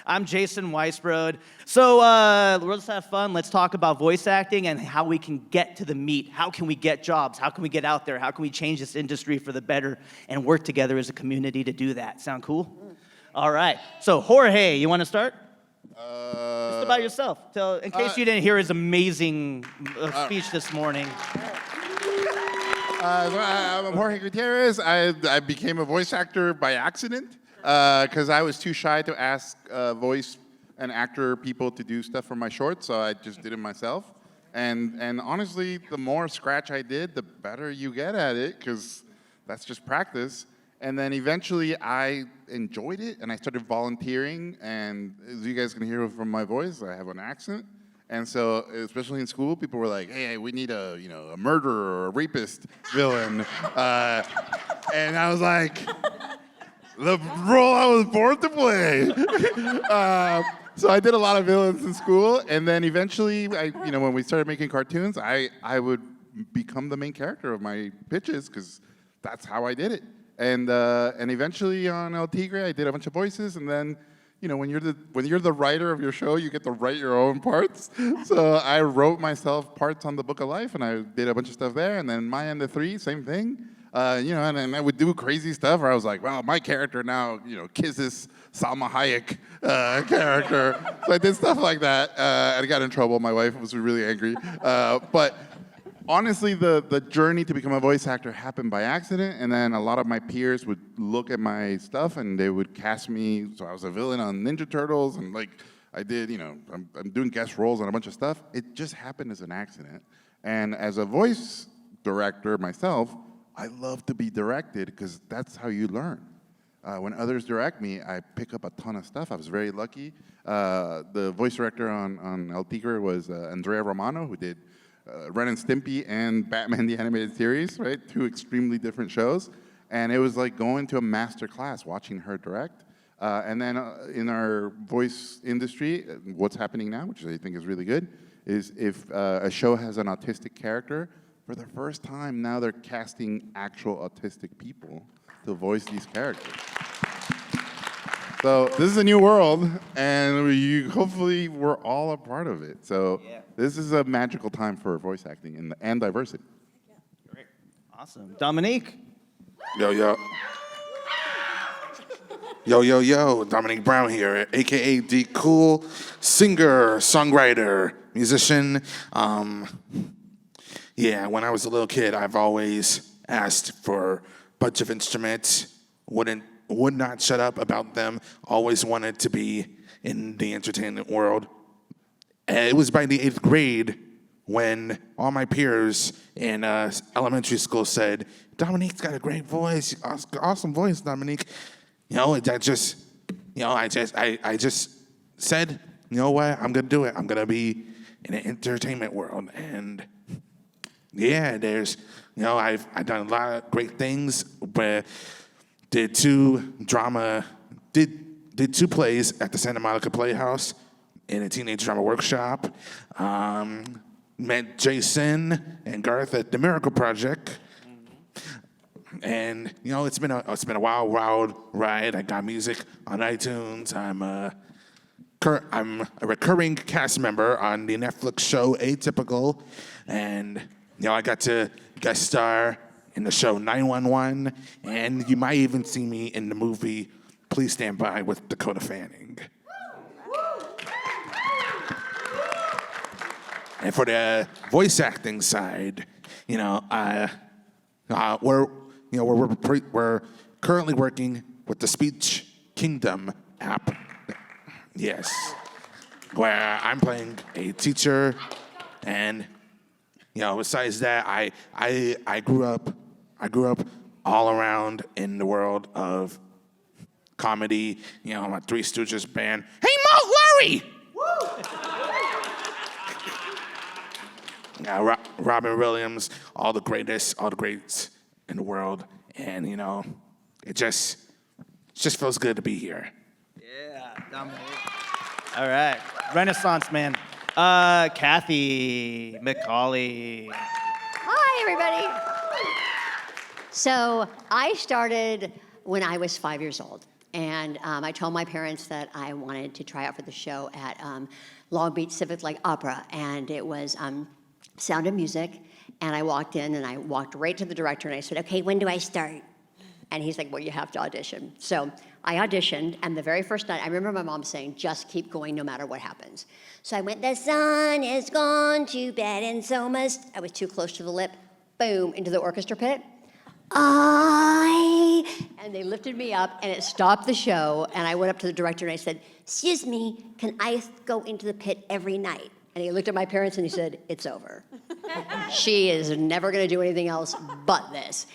I'm Jason Weissbrod. So let's have fun. Let's talk about voice acting and how we can get to the meat. How can we get jobs? How can we get out there? How can we change this industry for the better and work together as a community to do that? Sound cool? All right. So Jorge, you want to start? Just about yourself. In case you didn't hear his amazing speech this morning. I'm Jorge Gutierrez. I became a voice actor by accident because I was too shy to ask voice and actor people to do stuff for my shorts, so I just did it myself. And honestly, the more scratch I did, the better you get at it, because that's just practice. And then eventually I enjoyed it, and I started volunteering, and as you guys can hear from my voice, I have an accent. And so, especially in school, people were like, "Hey, we need a murderer or a rapist villain," and I was like, "The role I was born to play." So I did a lot of villains in school, and then eventually, when we started making cartoons, I would become the main character of my pitches because that's how I did it. And eventually on El Tigre, I did a bunch of voices, and then. When you're the writer of your show, you get to write your own parts. So I wrote myself parts on the Book of Life, and I did a bunch of stuff there. And then Maya and the Three, same thing. And I would do crazy stuff where I was like, well, my character now, kisses Salma Hayek character. So I did stuff like that, and I got in trouble. My wife was really angry. But honestly, the journey to become a voice actor happened by accident, and then a lot of my peers would look at my stuff and they would cast me. So I was a villain on Ninja Turtles, and I did, I'm doing guest roles on a bunch of stuff. It just happened as an accident. And as a voice director myself, I love to be directed because that's how you learn. When others direct me, I pick up a ton of stuff. I was very lucky. The voice director on El Tigre was Andrea Romano, who did Ren and Stimpy and Batman the Animated Series, right? Two extremely different shows. And it was like going to a master class watching her direct. And then in our voice industry, what's happening now, which I think is really good, is if a show has an autistic character, for the first time now they're casting actual autistic people to voice these characters. So this is a new world, and hopefully we're all a part of it. So This is a magical time for voice acting and diversity. Great. Awesome. Dominique? Yo, yo. Yo, yo, yo. Dominique Brown here, a.k.a. D Cool, singer, songwriter, musician. When I was a little kid, I've always asked for a bunch of instruments, would not shut up about them, always wanted to be in the entertainment world. And it was by the 8th grade when all my peers in elementary school said, Dominique's got a great voice, awesome voice, Dominique. I just said, you know what, I'm gonna do it. I'm gonna be in the entertainment world. And I've done a lot of great things, but did two plays at the Santa Monica Playhouse in a teenage drama workshop. Met Jason and Garth at the Miracle Project. And it's been a wild ride. I got music on iTunes. I'm a recurring cast member on the Netflix show Atypical, and I got to guest star in the show 911, and you might even see me in the movie Please Stand By with Dakota Fanning. And for the voice acting side, we're currently working with the Speech Kingdom app. Yes, where I'm playing a teacher, and besides that, I grew up all around in the world of comedy. My Three Stooges band. Hey, Mo, Larry! Robin Williams, all the greats in the world, and it just feels good to be here. Yeah, Dominique. All right, Renaissance man. Cathy McAuley. Hi, everybody. So I started when I was 5 years old. And I told my parents that I wanted to try out for the show at Long Beach Civic Lake Opera, and it was Sound of Music. And I walked in, and I walked right to the director, and I said, okay, when do I start? And he's like, well, you have to audition. So I auditioned, and the very first night, I remember my mom saying, just keep going no matter what happens. So I went, the sun is gone to bed, and so must, I was too close to the lip, boom, into the orchestra pit. And they lifted me up, and it stopped the show, and I went up to the director, and I said, excuse me, can I go into the pit every night? And he looked at my parents, and he said, it's over. She is never gonna do anything else but this.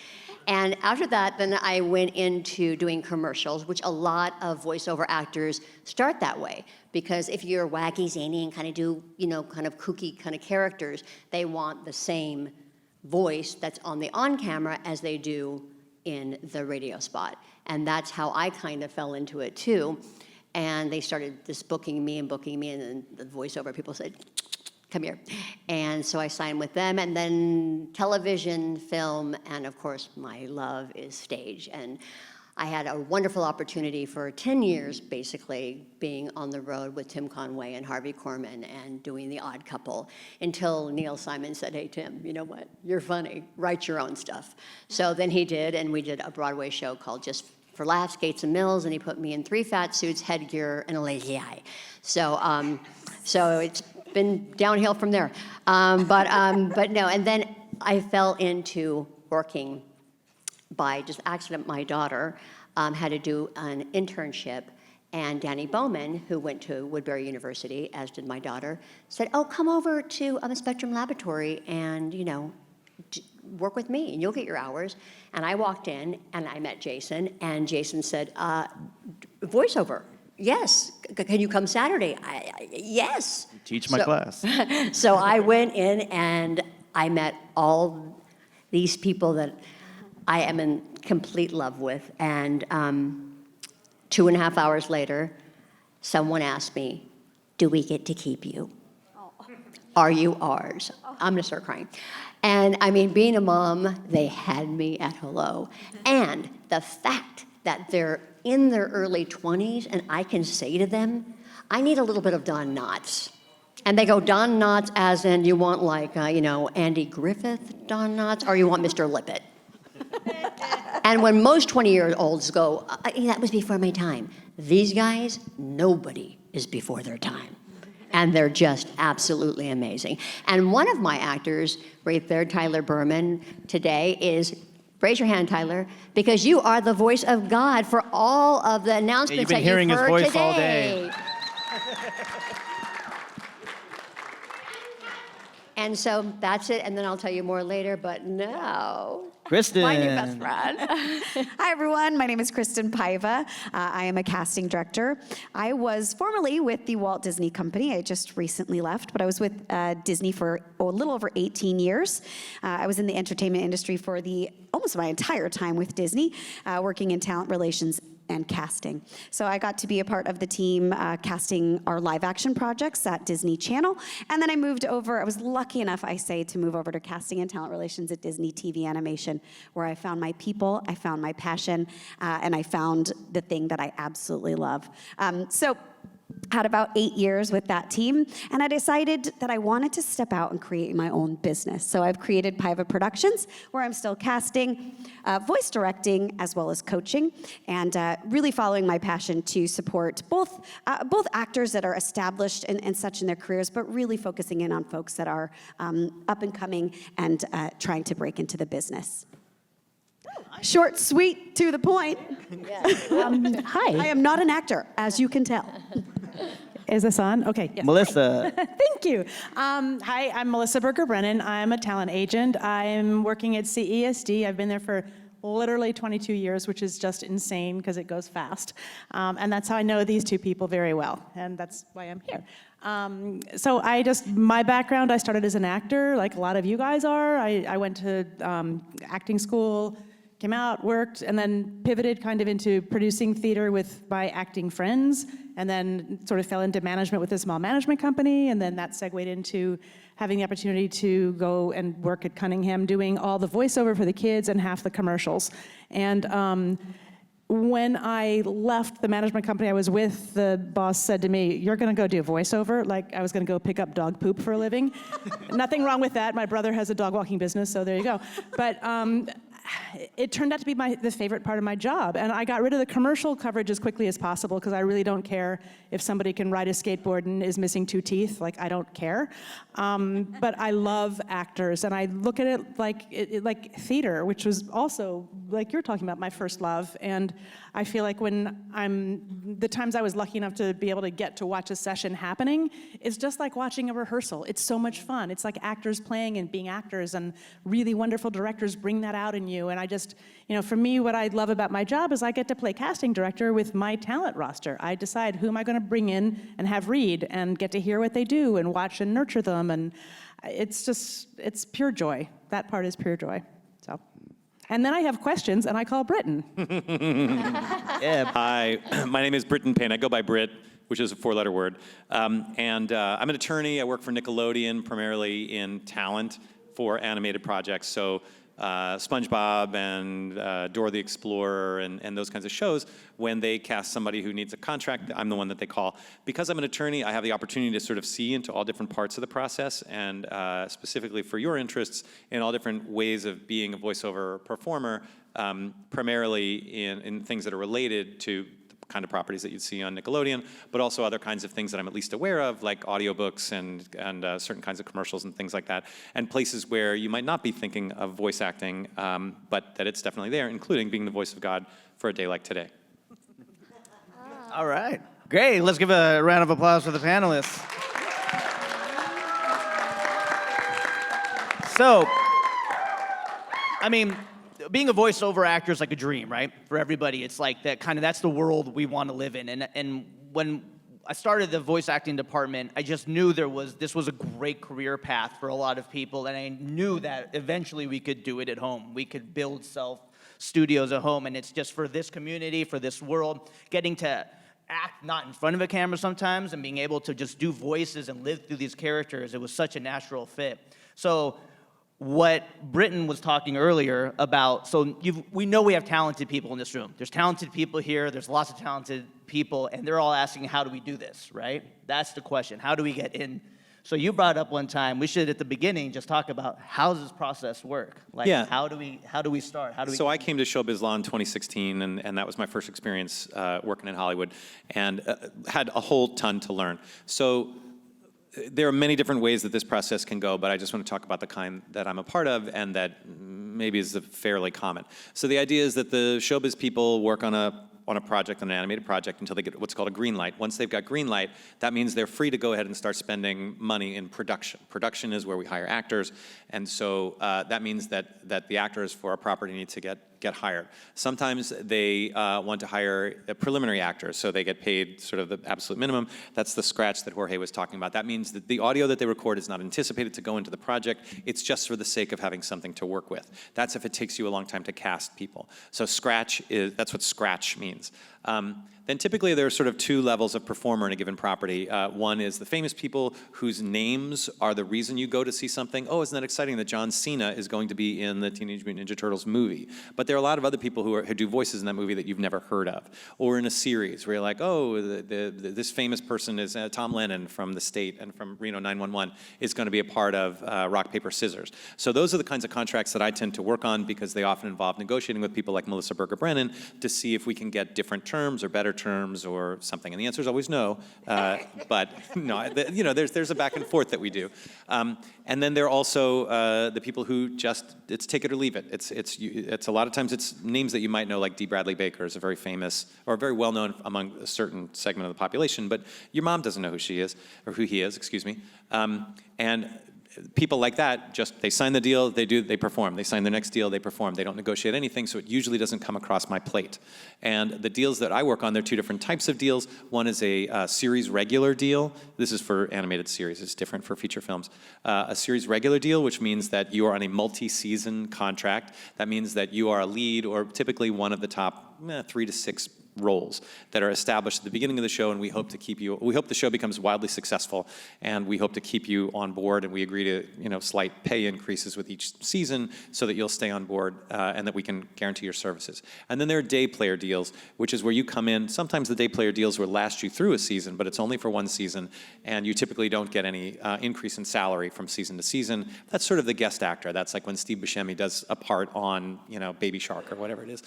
And after that, then I went into doing commercials, which a lot of voiceover actors start that way. Because if you're wacky, zany, and kind of do, kind of kooky kind of characters, they want the same voice that's on the on-camera as they do in the radio spot. And that's how I kind of fell into it too. And they started just booking me, and then the voiceover people said, come here. And so I signed with them, and then television, film, and of course, my love is stage. And I had a wonderful opportunity for 10 years, basically, being on the road with Tim Conway and Harvey Korman and doing The Odd Couple, until Neil Simon said, hey, Tim, you know what? You're funny. Write your own stuff. So then he did, and we did a Broadway show called Just for Laughs, Gates and Mills, and he put me in 3 fat suits, headgear, and a lazy eye. So it's been downhill from there. But no, and then I fell into working by just accident. My daughter had to do an internship, and Danny Bowman, who went to Woodbury University, as did my daughter, said, oh, come over to Spectrum Laboratory and, work with me, and you'll get your hours. And I walked in, and I met Jason, and Jason said, voiceover. Yes. Can you come Saturday? Yes. Teach my class. So I went in, and I met all these people that I am in complete love with. And 2.5 hours later, someone asked me, do we get to keep you? Oh. Are you ours? I'm going to start crying. And I mean, being a mom, they had me at hello. And the fact that they're in their early 20s, and I can say to them, I need a little bit of Don Knotts. And they go, Don Knotts as in you want like, Andy Griffith Don Knotts, or you want Mr. Lippett? And when most 20-year-olds go, that was before my time. These guys, nobody is before their time. And they're just absolutely amazing. And one of my actors right there, Tyler Berman, today is, raise your hand, Tyler, because you are the voice of God for all of the announcements that you've heard today. You've been hearing his voice all day. And so that's it, and then I'll tell you more later, but now, Kristin. my new best friend. Hi, everyone. My name is Kristin Paiva. I am a casting director. I was formerly with the Walt Disney Company. I just recently left, but I was with Disney for a little over 18 years. I was in the entertainment industry for almost my entire time with Disney, working in talent relations and casting. So I got to be a part of the team casting our live action projects at Disney Channel. And then I moved over, I was lucky enough, I say, to move over to casting and talent relations at Disney TV Animation, where I found my people, I found my passion, and I found the thing that I absolutely love. Had about 8 years with that team, and I decided that I wanted to step out and create my own business. So I've created Paiva Productions, where I'm still casting, voice directing, as well as coaching, and really following my passion to support both actors that are established and such in their careers, but really focusing in on folks that are up and coming and trying to break into the business. Short, sweet, to the point. Hi. I am not an actor, as you can tell. Is this on? Okay. Yes. Melissa. Thank you. Hi, I'm Melissa Berger Brennan. I'm a talent agent. I'm working at CESD. I've been there for literally 22 years, which is just insane because it goes fast. And that's how I know these two people very well, and that's why I'm here. So my background, I started as an actor, like a lot of you guys are. I went to acting school, came out, worked, and then pivoted kind of into producing theater with my acting friends, and then sort of fell into management with a small management company, and then that segued into having the opportunity to go and work at Cunningham doing all the voiceover for the kids and half the commercials. And when I left the management company I was with, the boss said to me, "You're gonna go do voiceover," like I was gonna go pick up dog poop for a living. Nothing wrong with that. My brother has a dog walking business, so there you go. But it turned out to be the favorite part of my job. And I got rid of the commercial coverage as quickly as possible because I really don't care if somebody can ride a skateboard and is missing 2 teeth. Like, I don't care. But I love actors, and I look at it like theater, which was also, like you're talking about, my first love. And I feel like the times I was lucky enough to be able to get to watch a session happening, it's just like watching a rehearsal. It's so much fun. It's like actors playing and being actors, and really wonderful directors bring that out in you. And I just, for me, what I love about my job is I get to play casting director with my talent roster. I decide who am I going to bring in and have read and get to hear what they do and watch and nurture them. And it's pure joy. That part is pure joy. So. And then I have questions, and I call Britton. Yeah. Hi, my name is Britton Payne. I go by Brit, which is a 4-letter word. I'm an attorney. I work for Nickelodeon, primarily in talent for animated projects. So SpongeBob and Dora the Explorer and those kinds of shows, when they cast somebody who needs a contract, I'm the one that they call. Because I'm an attorney, I have the opportunity to sort of see into all different parts of the process, and specifically for your interests, in all different ways of being a voiceover performer, primarily in things that are related to kind of properties that you'd see on Nickelodeon, but also other kinds of things that I'm at least aware of, like audiobooks and certain kinds of commercials and things like that, and places where you might not be thinking of voice acting, but that it's definitely there, including being the voice of God for a day like today. All right. Great. Let's give a round of applause for the panelists. So, I mean, being a voiceover actor is like a dream, right? For everybody, it's like that's the world we want to live in. And when I started the voice acting department, I just knew this was a great career path for a lot of people, and I knew that eventually we could do it at home. We could build studios at home, and it's just for this community, for this world, getting to act not in front of a camera sometimes and being able to just do voices and live through these characters. It was such a natural fit. So what Britton was talking earlier about, we know we have talented people in this room. There's talented people here, there's lots of talented people, and they're all asking, how do we do this, right? That's the question, how do we get in? So you brought up one time, we should at the beginning just talk about how does this process work? Like, Yeah. how do we start? So I came to Showbiz Law in 2016, and that was my first experience working in Hollywood, and had a whole ton to learn. So there are many different ways that this process can go, but I just want to talk about the kind that I'm a part of and that maybe is fairly common. So the idea is that the showbiz people work on a project, an animated project, until they get what's called a green light. Once they've got green light, that means they're free to go ahead and start spending money in production. Production is where we hire actors, and so that means that the actors for a property need to get hired. Sometimes they want to hire a preliminary actor, so they get paid sort of the absolute minimum. That's the scratch that Jorge was talking about. That means that the audio that they record is not anticipated to go into the project. It's just for the sake of having something to work with. That's if it takes you a long time to cast people. So that's what scratch means. Then typically there are sort of 2 levels of performer in a given property. One is the famous people whose names are the reason you go to see something. Oh, isn't that exciting that John Cena is going to be in the Teenage Mutant Ninja Turtles movie? But there are a lot of other people who do voices in that movie that you've never heard of. Or in a series where you're like, oh, this famous person is Tom Lennon from The State and from Reno 911 is going to be a part of Rock, Paper, Scissors. So those are the kinds of contracts that I tend to work on because they often involve negotiating with people like Melissa Berger Brennan to see if we can get different terms or better terms or something, and the answer is always no. But no, there's a back and forth that we do, and then there are also the people who it's take it or leave it. It's a lot of times it's names that you might know, like D. Bradley Baker is a very famous or very well known among a certain segment of the population, but your mom doesn't know who she is or who he is, excuse me, and people like that, they sign the deal, they perform. They sign the next deal, they perform. They don't negotiate anything, so it usually doesn't come across my plate. And the deals that I work on, there are 2 different types of deals. One is a series regular deal. This is for animated series. It's different for feature films. A series regular deal, which means that you are on a multi-season contract. That means that you are a lead or typically one of the top 3 to 6 roles that are established at the beginning of the show, and we hope the show becomes wildly successful, and we hope to keep you on board, and we agree to slight pay increases with each season so that you'll stay on board and that we can guarantee your services. And then there are day player deals, which is where you come in. Sometimes the day player deals will last you through a season, but it's only for one season, and you typically don't get any increase in salary from season to season. That's sort of the guest actor. That's like when Steve Buscemi does a part on Baby Shark or whatever it is.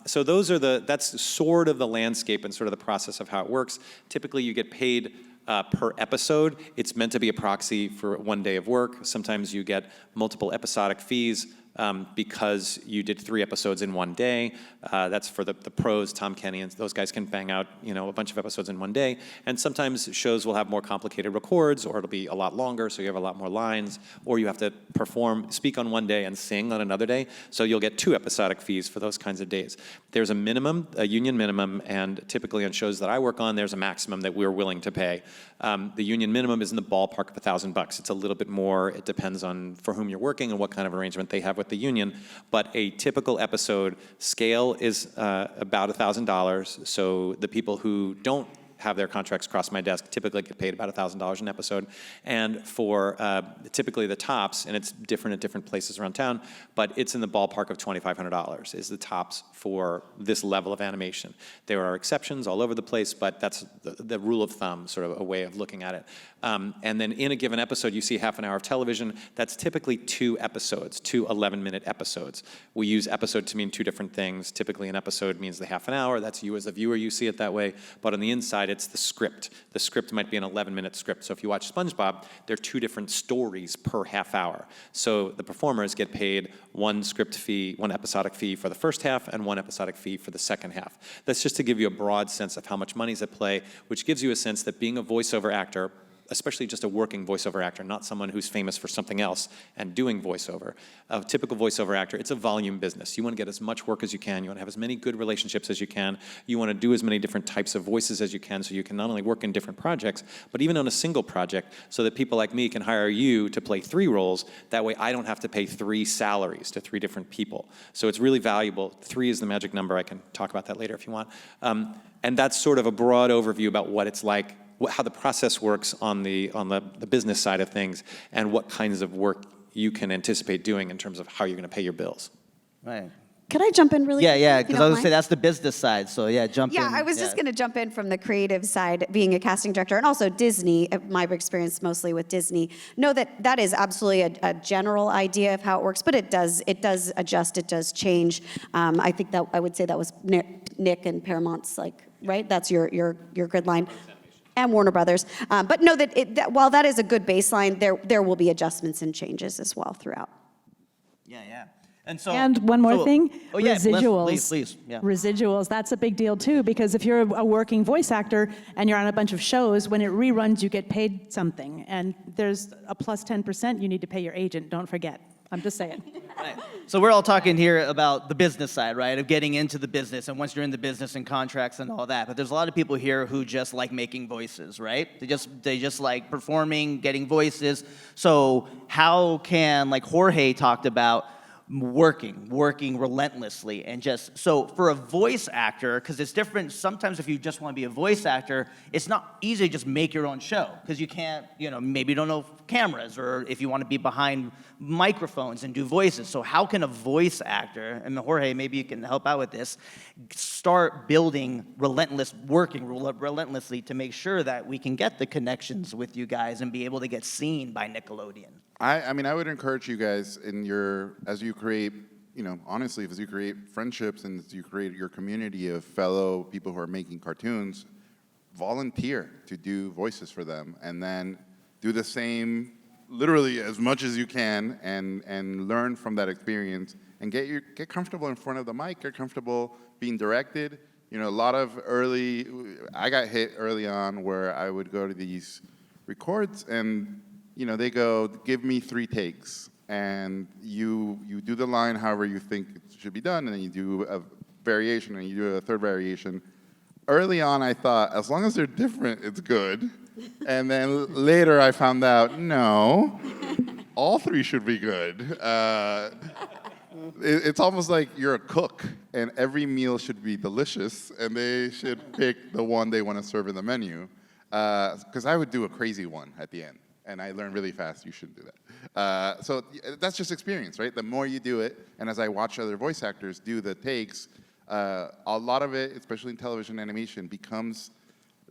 So that's sort of the landscape and sort of the process of how it works. Typically you get paid per episode. It's meant to be a proxy for one day of work. Sometimes you get multiple episodic fees because you did 3 episodes in one day. That's for the pros, Tom Kenny, and those guys can bang out a bunch of episodes in one day. And sometimes shows will have more complicated records, or it'll be a lot longer, so you have a lot more lines, or you have to speak on one day and sing on another day, so you'll get 2 episodic fees for those kinds of days. There's a union minimum, and typically on shows that I work on, there's a maximum that we're willing to pay. The union minimum is in the ballpark of $1,000. It's a little bit more. It depends on for whom you're working and what kind of arrangement they have with the union. But a typical episode scale is about $1,000. So the people who don't have their contracts cross my desk typically get paid about $1,000 an episode. And for typically the tops, and it's different at different places around town, but it's in the ballpark of $2,500 is the tops for this level of animation. There are exceptions all over the place, but that's the rule of thumb, sort of a way of looking at it. And then in a given episode, you see half an hour of television. That's typically 2 episodes, 2 11-minute episodes. We use episode to mean 2 different things. Typically an episode means the half an hour. That's you as a viewer, you see it that way. But on the inside, it's the script. The script might be an 11-minute script. So if you watch SpongeBob, there are 2 different stories per half hour. So the performers get paid 1 script fee, 1 episodic fee for the first half, and 1 episodic fee for the second half. That's just to give you a broad sense of how much money's at play, which gives you a sense that being a voiceover actor, especially just a working voiceover actor, not someone who's famous for something else and doing voiceover. A typical voiceover actor, it's a volume business. You want to get as much work as you can. You want to have as many good relationships as you can. You want to do as many different types of voices as you can, so you can not only work in different projects, but even on a single project, so that people like me can hire you to play 3 roles. That way I don't have to pay 3 salaries to 3 different people. So it's really valuable. 3 is the magic number. I can talk about that later if you want. And that's sort of a broad overview about what it's like, how the process works on the business side of things, and what kinds of work you can anticipate doing in terms of how you're going to pay your bills. Right. Could I jump in really quick, Yeah, if you because don't I was going to say mind? that's the business side. So jump in. Yeah, I was just going to jump in from the creative side, being a casting director, and also Disney, my experience mostly with Disney. Know that is absolutely a general idea of how it works, but it does adjust, it does change. I think that I would say that was Nick and Paramount's, right? That's your grid line. And Warner Brothers. But know that while that is a good baseline, there will be adjustments and changes as well throughout. Yeah. And one more thing, Oh yeah, residuals. please. Yeah. Residuals, that's a big deal too, because if you're a working voice actor and you're on a bunch of shows, when it reruns, you get paid something. And there's a plus 10% you need to pay your agent, don't forget. I'm just saying. Right. So we're all talking here about the business side, right, of getting into the business, and once you're in the business and contracts and all that. But there's a lot of people here who just like making voices, right? They just like performing, getting voices. So how can, like Jorge talked about, working relentlessly, and just so for a voice actor, because it's different. Sometimes if you just want to be a voice actor, it's not easy to just make your own show, because you can't, maybe you don't know cameras, or if you want to be behind microphones and do voices. So how can a voice actor, and Jorge, maybe you can help out with this, start working relentlessly to make sure that we can get the connections with you guys and be able to get seen by Nickelodeon? I mean, I would encourage you guys as you create, honestly, as you create friendships and as you create your community of fellow people who are making cartoons, volunteer to do voices for them, and then do the same literally as much as you can, and learn from that experience, and get comfortable in front of the mic, get comfortable being directed. A lot of I got hit early on where I would go to these records and they go, give me 3 takes, and you do the line however you think it should be done, and then you do a variation, and you do a 3rd variation. Early on, I thought, as long as they're different, it's good. And then later I found out, no, all 3 should be good. It's almost like you're a cook, and every meal should be delicious, and they should pick the one they want to serve in the menu. Because I would do a crazy one at the end, and I learned really fast you shouldn't do that. So that's just experience, right? The more you do it, and as I watch other voice actors do the takes, a lot of it, especially in television animation,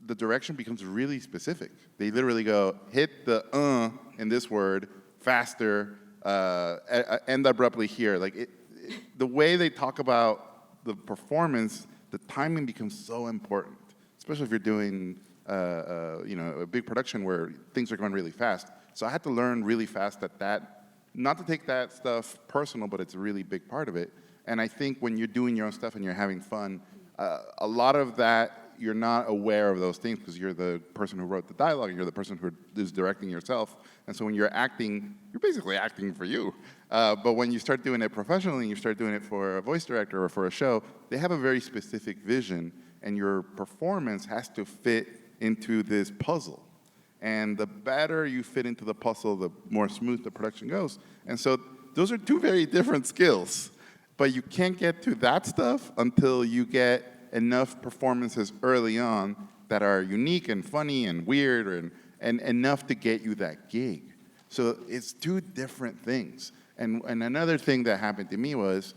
the direction becomes really specific. They literally go, hit the in this word faster, end abruptly here. Like the way they talk about the performance, the timing becomes so important, especially if you're doing a big production where things are going really fast. So I had to learn really fast not to take that stuff personal, but it's a really big part of it. And I think when you're doing your own stuff and you're having fun, a lot of that, you're not aware of those things because you're the person who wrote the dialogue, you're the person who is directing yourself. And so when you're acting, you're basically acting for you. But when you start doing it professionally and you start doing it for a voice director or for a show, they have a very specific vision, and your performance has to fit into this puzzle. And the better you fit into the puzzle, the more smooth the production goes. And so those are two very different skills. But you can't get to that stuff until you get enough performances early on that are unique and funny and weird and enough to get you that gig. So it's two different things. And another thing that happened to me was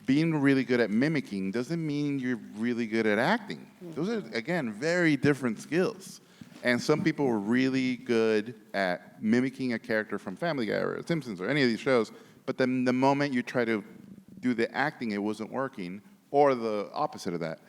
being really good at mimicking doesn't mean you're really good at acting. Those are, again, very different skills. And some people were really good at mimicking a character from Family Guy or Simpsons or any of these shows, but then the moment you try to do the acting, it wasn't working. Or the opposite of that,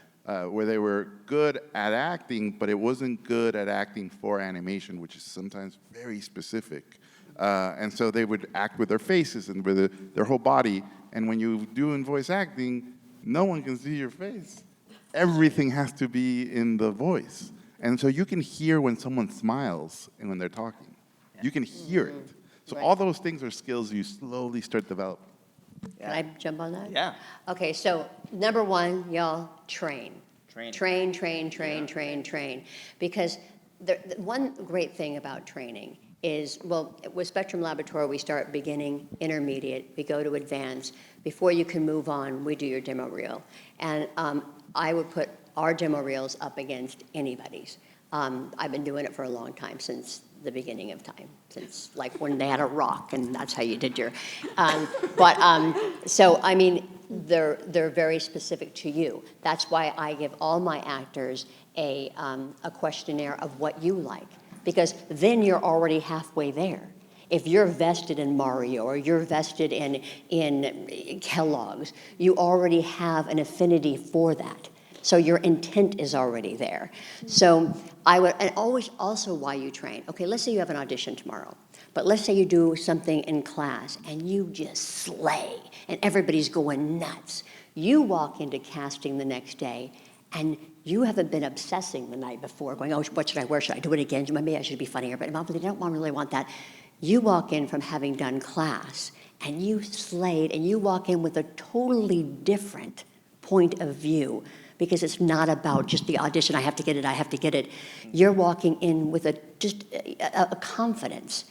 where they were good at acting, but it wasn't good at acting for animation, which is sometimes very specific. And so they would act with their faces and with their whole body. And when you do in voice acting, no one can see your face. Everything has to be in the voice. And so you can hear when someone smiles and when they're talking. You can hear it. So all those things are skills you slowly start developing. Can I jump on that? Yeah. Okay, so number one, y'all, train. Train. Train. Because the one great thing about training is, well, with Spectrum Laboratory, we start beginning, intermediate, we go to advanced. Before you can move on, we do your demo reel. And I would put our demo reels up against anybody's. I've been doing it for a long time, since the beginning of time, since like when they had a rock and that's how you did your, so I mean, they're very specific to you. That's why I give all my actors a questionnaire of what you like, because then you're already halfway there. If you're vested in Mario or you're vested in Kellogg's, you already have an affinity for that. So your intent is already there. So I would, and always also why you train. Okay, let's say you have an audition tomorrow, but let's say you do something in class and you just slay and everybody's going nuts. You walk into casting the next day and you haven't been obsessing the night before, going, oh, what should I wear? Should I do it again? Maybe I should be funnier, but obviously I don't really want that. You walk in from having done class and you slayed, and you walk in with a totally different point of view, because it's not about just the audition, I have to get it. You're walking in with just a confidence.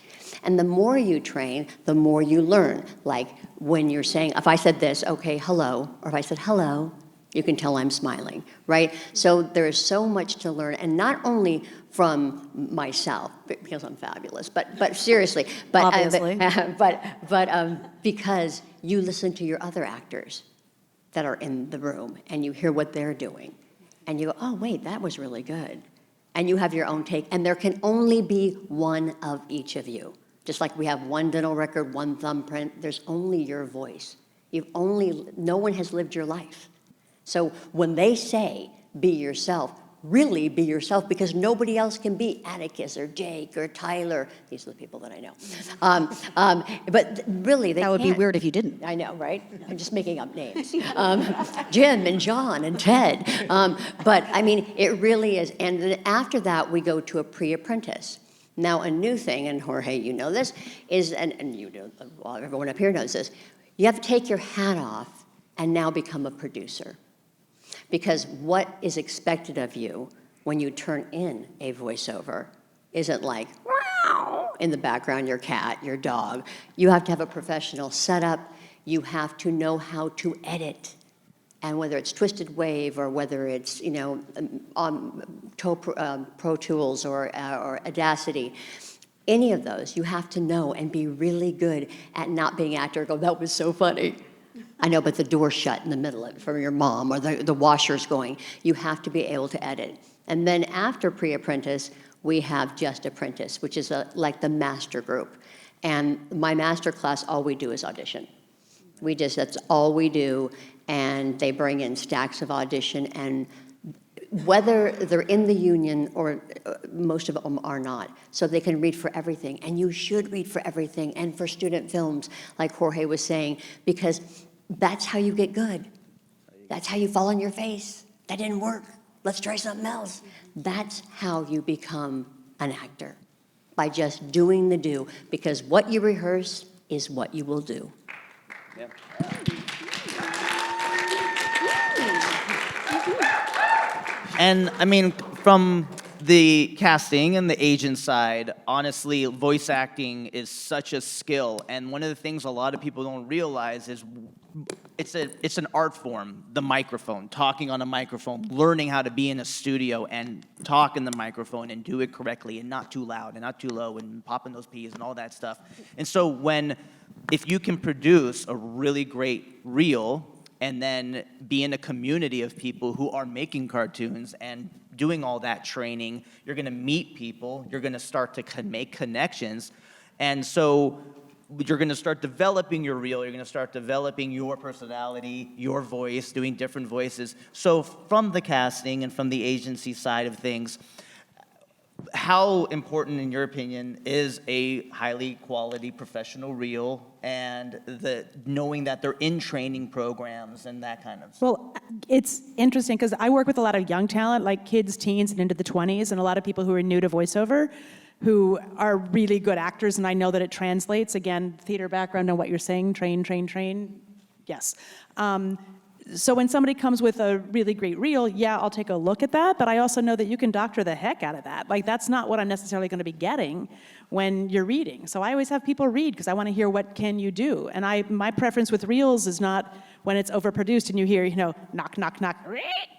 And the more you train, the more you learn. Like when you're saying, if I said this, okay, hello, or if I said hello, you can tell I'm smiling, right? So there is so much to learn, and not only from myself, because I'm fabulous, but seriously, Obviously. because you listen to your other actors that are in the room, and you hear what they're doing, and you go, oh, wait, that was really good. And you have your own take, and there can only be one of each of you. Just like we have one dental record, one thumbprint, there's only your voice. No one has lived your life. So when they say, be yourself, really be yourself, because nobody else can be Atticus or Jake or Tyler. These are the people that I know. But really, they That would be can't. weird if you didn't. I know, right? I'm just making up names. Jim and John and Ted. But I mean, it really is. And then after that, we go to a pre-apprentice. Now, a new thing, and Jorge, you know this, is, and you know, well, everyone up here knows this, you have to take your hat off and now become a producer. Because what is expected of you when you turn in a voiceover isn't like, wow, in the background, your cat, your dog. You have to have a professional setup. You have to know how to edit. And whether it's Twisted Wave or whether it's, on Pro Tools or Audacity, any of those, you have to know and be really good at not being an actor and go, that was so funny. I know, but the door's shut in the middle of it from your mom, or the washer's going. You have to be able to edit. And then after pre-apprentice, we have just apprentice, which is like the master group. And my master class, all we do is audition. That's all we do. And they bring in stacks of audition, and whether they're in the union or most of them are not, so they can read for everything. And you should read for everything, and for student films, like Jorge was saying, because that's how you get good. That's how you fall on your face. That didn't work. Let's try something else. That's how you become an actor, by just doing the do, because what you rehearse is what you will do. Yep. And I mean, from the casting and the agent side, honestly, voice acting is such a skill. And one of the things a lot of people don't realize is it's an art form, the microphone, talking on a microphone, learning how to be in a studio and talk in the microphone and do it correctly and not too loud and not too low and popping those P's and all that stuff. And so if you can produce a really great reel and then be in a community of people who are making cartoons and doing all that training, you're gonna meet people, you're gonna start to make connections, and so you're gonna start developing your reel, you're gonna start developing your personality, your voice, doing different voices. So from the casting and from the agency side of things, how important, in your opinion, is a highly quality professional reel, and knowing that they're in training programs and that kind of stuff? Well, it's interesting because I work with a lot of young talent, like kids, teens, and into the 20s, and a lot of people who are new to voiceover who are really good actors, and I know that it translates. Again, theater background and what you're saying, train, yes. So when somebody comes with a really great reel, yeah, I'll take a look at that, but I also know that you can doctor the heck out of that. Like, that's not what I'm necessarily going to be getting when you're reading. So I always have people read because I want to hear what can you do. And my preference with reels is not when it's overproduced and you hear, knock, knock, knock,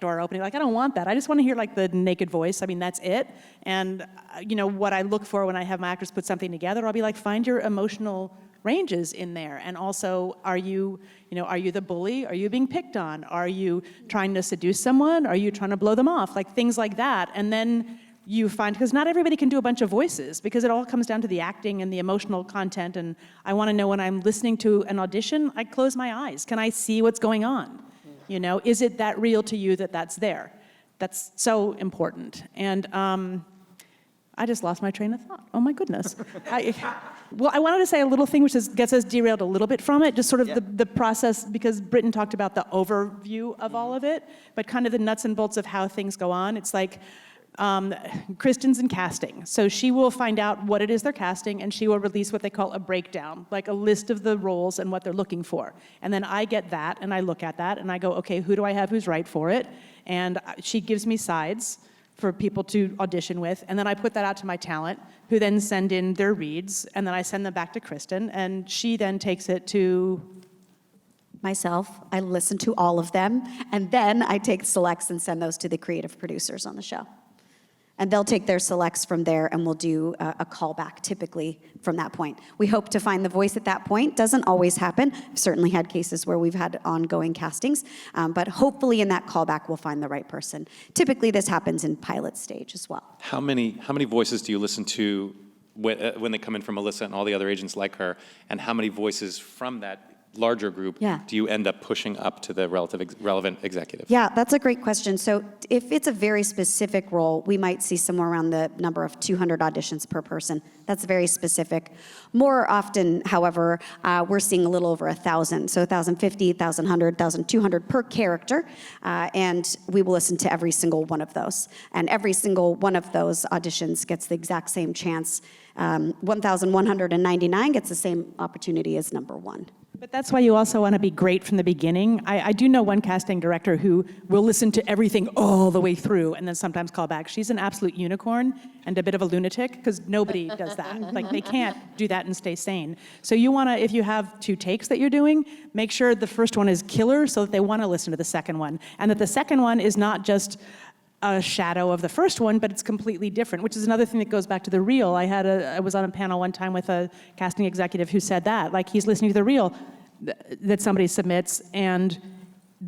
door opening. Like, I don't want that. I just want to hear like the naked voice. I mean, that's it. And what I look for when I have my actors put something together, I'll be like, find your emotional ranges in there. And also, are you the bully? Are you being picked on? Are you trying to seduce someone? Are you trying to blow them off? Like things like that. And then you find, because not everybody can do a bunch of voices, because it all comes down to the acting and the emotional content. And I want to know, when I'm listening to an audition, I close my eyes. Can I see what's going on? Is it that real to you that's there? That's so important. And I just lost my train of thought. Oh my goodness. Well, I wanted to say a little thing which gets us derailed a little bit from it, just sort of the process, because Britton talked about the overview of all of it, but kind of the nuts and bolts of how things go on. It's like Kristin's in casting. So she will find out what it is they're casting, and she will release what they call a breakdown, like a list of the roles and what they're looking for. And then I get that, and I look at that, and I go, okay, who do I have who's right for it? And she gives me sides for people to audition with, and then I put that out to my talent, who then send in their reads, and then I send them back to Kristin, and she then takes it to myself. I listen to all of them, and then I take selects and send those to the creative producers on the show. And they'll take their selects from there, and we'll do a callback typically from that point. We hope to find the voice at that point. Doesn't always happen. I've certainly had cases where we've had ongoing castings, but hopefully in that callback we'll find the right person. Typically this happens in pilot stage as well. How many voices do you listen to when they come in from Melissa and all the other agents like her, and how many voices from that larger group do you end up pushing up to the relevant executive? Yeah, that's a great question. So if it's a very specific role, we might see somewhere around the number of 200 auditions per person. That's very specific. More often, however, we're seeing a little over 1,000. So 1,050, 1,100, 1,200 per character. And we will listen to every single one of those. And every single one of those auditions gets the exact same chance. 1,199 gets the same opportunity as number one. But that's why you also want to be great from the beginning. I do know one casting director who will listen to everything all the way through and then sometimes call back. She's an absolute unicorn and a bit of a lunatic because nobody does that. Like they can't do that and stay sane. So you want to, if you have 2 takes that you're doing, make sure the first one is killer so that they want to listen to the second one. And that the second one is not just a shadow of the first one, but it's completely different, which is another thing that goes back to the reel. I was on a panel one time with a casting executive who said that, like he's listening to the reel that somebody submits and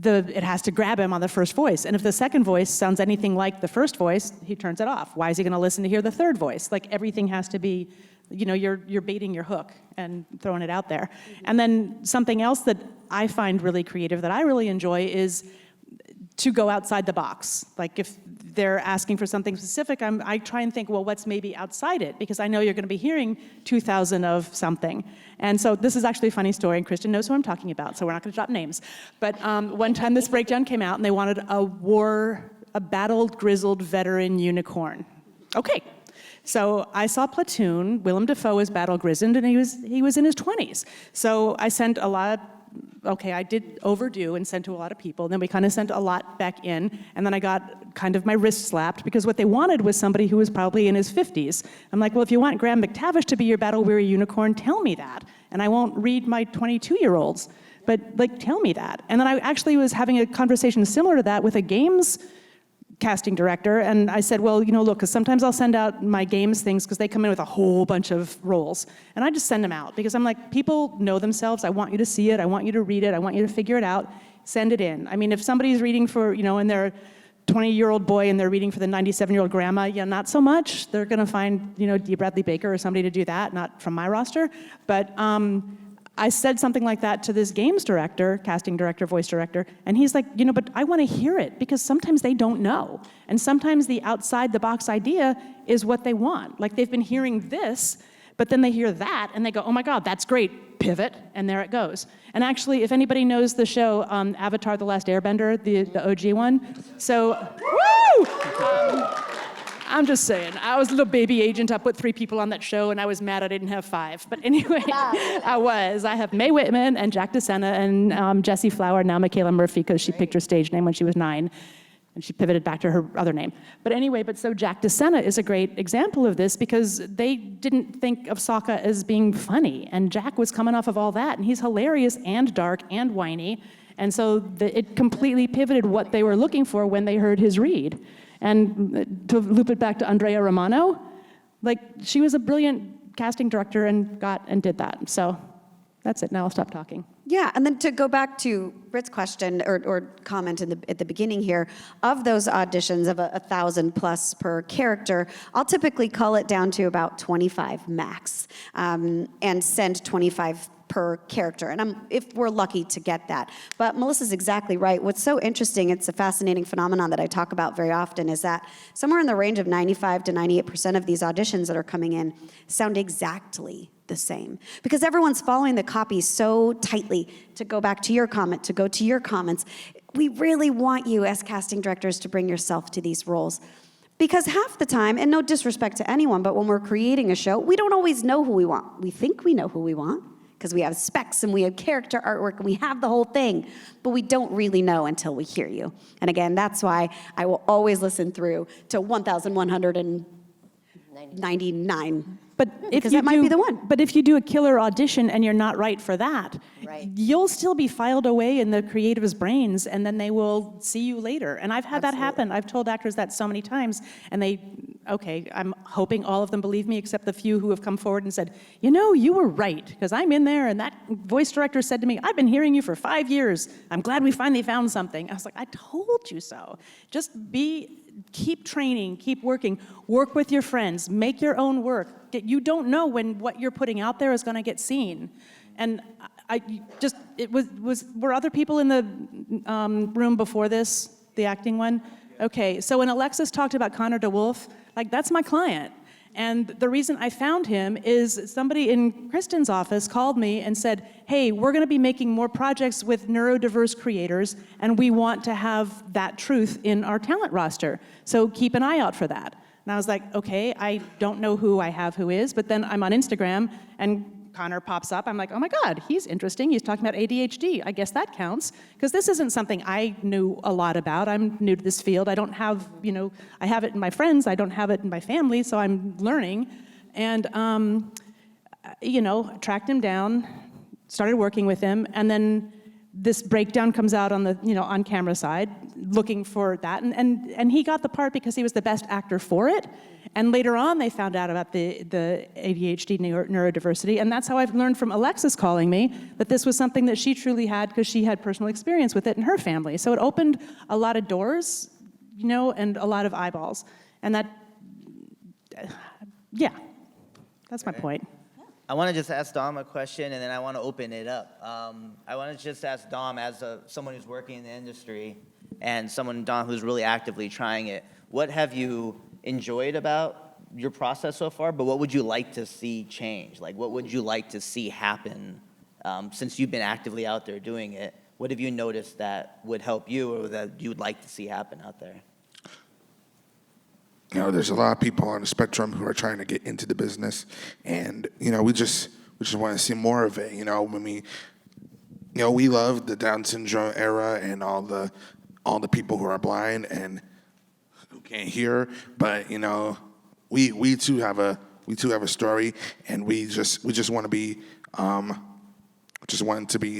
it has to grab him on the first voice. And if the second voice sounds anything like the first voice, he turns it off. Why is he gonna listen to hear the third voice? Like everything has to be, you're baiting your hook and throwing it out there. And then something else that I find really creative that I really enjoy is to go outside the box. Like if they're asking for something specific, I try and think, well, what's maybe outside it? Because I know you're gonna be hearing 2,000 of something. And so this is actually a funny story, and Kristin knows who I'm talking about, so we're not gonna drop names. But one time this breakdown came out and they wanted a battled, grizzled veteran unicorn. Okay. So I saw Platoon, Willem Dafoe was battle grizzled, and he was in his 20s. So I sent a lot of, I did overdo and sent to a lot of people. Then we kind of sent a lot back in, and then I got kind of my wrist slapped because what they wanted was somebody who was probably in his 50s. I'm like, well, if you want Graham McTavish to be your battle-weary unicorn, tell me that, and I won't read my 22-year-olds. But like, tell me that. And then I actually was having a conversation similar to that with a games casting director, and I said, well, look, because sometimes I'll send out my games things because they come in with a whole bunch of roles, and I just send them out because I'm like, people know themselves. I want you to see it. I want you to read it. I want you to figure it out. Send it in. I mean, if somebody's reading for, and they're a 20-year-old boy and they're reading for the 97-year-old grandma, not so much. They're going to find, D. Bradley Baker or somebody to do that, not from my roster. But I said something like that to this games director, casting director, voice director, and he's like, but I want to hear it because sometimes they don't know. And sometimes the outside the box idea is what they want. Like they've been hearing this, but then they hear that and they go, oh my God, that's great, pivot, and there it goes. And actually, if anybody knows the show Avatar: The Last Airbender, the OG one, so, woo! I'm just saying, I was a little baby agent. I put 3 people on that show, and I was mad I didn't have 5. But anyway, I have Mae Whitman and Jack DeSena and Jessie Flower, now Michaela Murphy, because she picked her stage name when she was 9, and she pivoted back to her other name. But anyway, so Jack DeSena is a great example of this because they didn't think of Sokka as being funny, and Jack was coming off of all that, and he's hilarious and dark and whiny, and so it completely pivoted what they were looking for when they heard his read. And to loop it back to Andrea Romano, like she was a brilliant casting director and did that. So that's it. Now I'll stop talking. Yeah, and then to go back to Britt's question or comment at the beginning here, of those auditions of 1,000 plus per character, I'll typically cull it down to about 25 max, and send 25 per character, and if we're lucky to get that. But Melissa's exactly right. What's so interesting, it's a fascinating phenomenon that I talk about very often, is that somewhere in the range of 95 to 98% of these auditions that are coming in sound exactly the same. Because everyone's following the copy so tightly. To go back to your comment, to go to your comments, we really want you as casting directors to bring yourself to these roles. Because half the time, and no disrespect to anyone, but when we're creating a show, we don't always know who we want. We think we know who we want, because we have specs and we have character artwork and we have the whole thing, but we don't really know until we hear you. And again, that's why I will always listen through to 1,199. Because that might be the one. But if you do a killer audition and you're not right for that, Right. you'll still be filed away in the creative's brains, and then they will see you later. And I've had that happen. I've told actors that so many times, and I'm hoping all of them believe me, except the few who have come forward and said, you were right, because I'm in there, and that voice director said to me, I've been hearing you for 5 years. I'm glad we finally found something. I was like, I told you so. Just keep training, keep working, work with your friends, make your own work. You don't know when what you're putting out there is going to get seen. And were other people in the room before this, the acting one? Okay, so when Alexis talked about Connor DeWolf, that's my client. And the reason I found him is somebody in Kristin's office called me and said, hey, we're going to be making more projects with neurodiverse creators, and we want to have that truth in our talent roster. So keep an eye out for that. And I was like, okay, I don't know who I have who is, but then I'm on Instagram, and Connor pops up, I'm like, oh my God, he's interesting. He's talking about ADHD. I guess that counts. Because this isn't something I knew a lot about. I'm new to this field. I don't have, I have it in my friends. I don't have it in my family, so I'm learning. And, tracked him down, started working with him, and then this breakdown comes out on the, on camera side, looking for that. And he got the part because he was the best actor for it. And later on, they found out about the ADHD neurodiversity. And that's how I've learned from Alexis calling me that this was something that she truly had because she had personal experience with it in her family. So it opened a lot of doors, and a lot of eyeballs. And that, that's my point. I want to just ask Dom a question, and then I want to open it up. I want to just ask Dom, as someone who's working in the industry and someone, Dom, who's really actively trying it, what have you enjoyed about your process so far, but what would you like to see change? Like, what would you like to see happen since you've been actively out there doing it? What have you noticed that would help you or that you would like to see happen out there? There's a lot of people on the spectrum who are trying to get into the business, and we just want to see more of it. When we love the Down syndrome era and all the people who are blind and who can't hear, but we too have a story, and we just want to be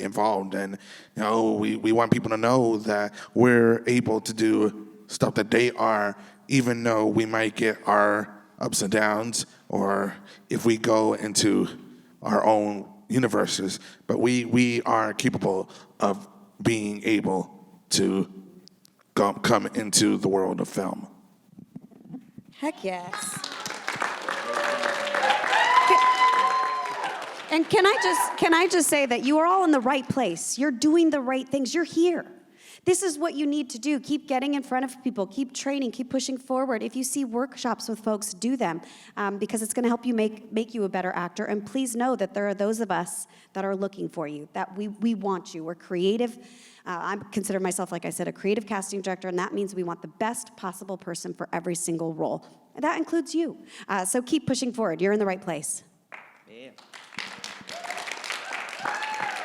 involved, and we want people to know that we're able to do stuff that they are, even though we might get our ups and downs, or if we go into our own universes, but we are capable of being able to come into the world of film. Heck yes. And can I just say that you are all in the right place. You're doing the right things. You're here. This is what you need to do. Keep getting in front of people. Keep training. Keep pushing forward. If you see workshops with folks, do them because it's going to help you make you a better actor. And please know that there are those of us that are looking for you, that we want you. We're creative. I consider myself, like I said, a creative casting director, and that means we want the best possible person for every single role. And that includes you. So keep pushing forward. You're in the right place. Yeah.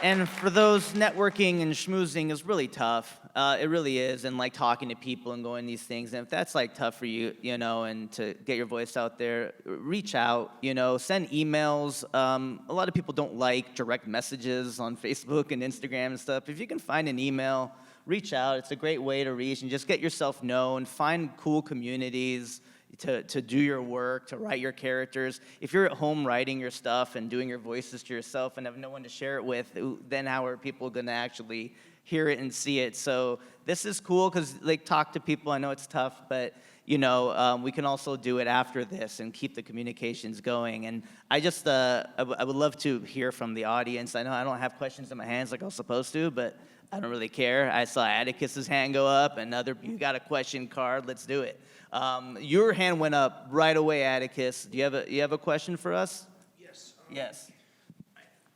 And for those, networking and schmoozing is really tough. It really is, and like talking to people and going these things. And if that's like tough for you, and to get your voice out there, reach out, send emails. A lot of people don't like direct messages on Facebook and Instagram and stuff. If you can find an email, reach out. It's a great way to reach and just get yourself known. Find cool communities to do your work, to write your characters. If you're at home writing your stuff and doing your voices to yourself and have no one to share it with, then how are people going to actually hear it and see it? So this is cool because talk to people. I know it's tough, but we can also do it after this and keep the communications going. And I just I would love to hear from the audience. I know I don't have questions in my hands like I was supposed to, but I don't really care. I saw Atticus's hand go up, and you got a question card. Let's do it. Your hand went up right away, Atticus. Do you have a question for us? Yes. Yes.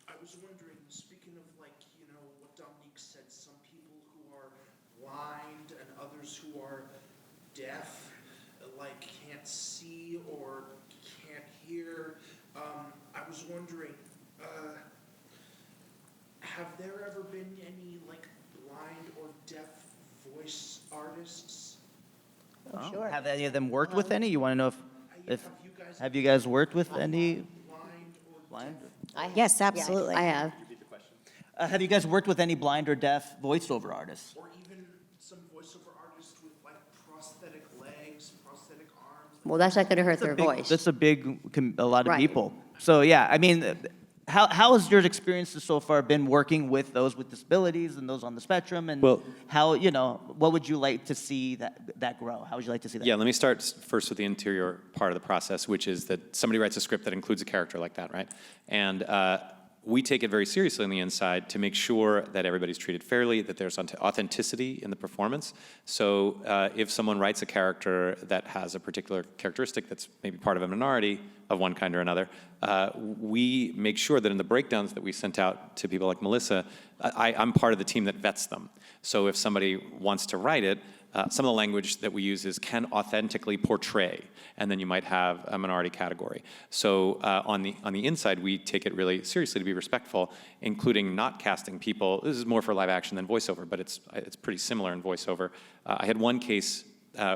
I was wondering, speaking of what Dominique said, some people who are blind and others who are deaf, can't see or can't hear. I was wondering, have there ever been any blind or deaf voice artists? Oh, sure. Have any of them worked with any? You want to know if have you guys worked with any blind? Yes, absolutely. I have. Have you guys worked with any blind or deaf voiceover artists? Or even some voiceover artists with prosthetic legs, prosthetic arms? Well, that's not going to hurt their voice. That's a lot of Right. people. So yeah, I mean, how has your experiences so far been working with those with disabilities and those on the spectrum? And how, what would you like to see that grow? How would you like to see that? Yeah, let me start first with the interior part of the process, which is that somebody writes a script that includes a character like that, right? And we take it very seriously on the inside to make sure that everybody's treated fairly, that there's authenticity in the performance. So if someone writes a character that has a particular characteristic that's maybe part of a minority of one kind or another, we make sure that in the breakdowns that we sent out to people like Melissa, I'm part of the team that vets them. So if somebody wants to write it, some of the language that we use is can authentically portray, and then you might have a minority category. So on the inside, we take it really seriously to be respectful, including not casting people. This is more for live action than voiceover, but it's pretty similar in voiceover. I had one case